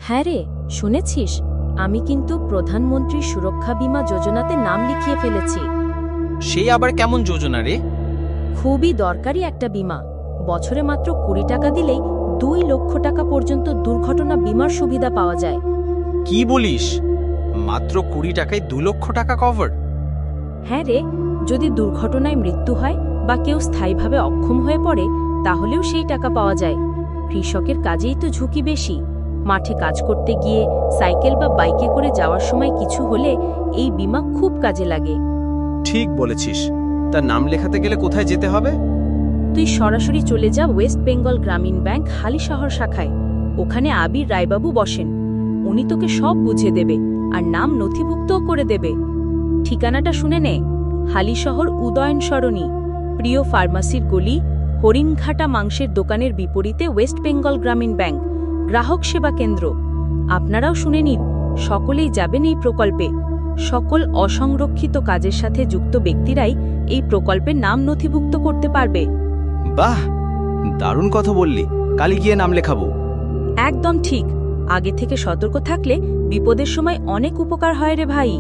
হ্যাঁ রে, শুনেছিস? আমি কিন্তু প্রধানমন্ত্রী সুরক্ষা বীমা যোজনাতে নাম লিখিয়ে ফেলেছি। সেই আবার কেমন যোজনা রে? খুবই দরকারি একটা বীমা। বছরে মাত্র 20 টাকা দিলেই 2 লক্ষ টাকা পর্যন্ত দুর্ঘটনা বীমার সুবিধা পাওয়া যায়। কি বলিস? মাত্র 20 টাকায় 2 লক্ষ টাকা কভার? হ্যাঁ রে, যদি দুর্ঘটনায় মৃত্যু হয় বা কেউ স্থায়ীভাবে অক্ষম হয়ে পড়ে, তাহলেও সেই টাকা পাওয়া যায়। কৃষকের কাজেই তো ঝুঁকি বেশি। মাঠে কাজ করতে গিয়ে সাইকেল বা বাইকে করে যাওয়ার সময় কিছু হলে এই বীমা খুব কাজে লাগে। ঠিক বলেছিস। তার নাম লেখাতে গেলে কোথায় যেতে হবে? তুই সরাসরি চলে যা ওয়েস্ট বেঙ্গল গ্রামীণ ব্যাংক হালিশহর শাখায়। ওখানে আবির রায়বাবু বসেন। উনি তোকে সব বুঝিয়ে দেবে আর নাম নথিভুক্তও করে দেবে। ঠিকানাটা শুনে নে। হালিশহর উদয়ন সরণি, প্রিয় ফার্মাসির গলি, হরিণঘাটা মাংসের দোকানের বিপরীতে ওয়েস্ট বেঙ্গল গ্রামীণ ব্যাংক, গ্রাহক সেবা কেন্দ্র। আপনারাও শুনে নিন, সকলেই যাবেন এই প্রকল্পে। সকল অসংরক্ষিত কাজের সাথে যুক্ত ব্যক্তিরাই এই প্রকল্পের নাম নথিভুক্ত করতে পারবে। বাহ, দারুণ কথা বললি। কালই গিয়ে নাম লেখাবো। একদম ঠিক। আগে থেকে সতর্ক থাকলে বিপদের সময় অনেক উপকার হয় রে ভাই।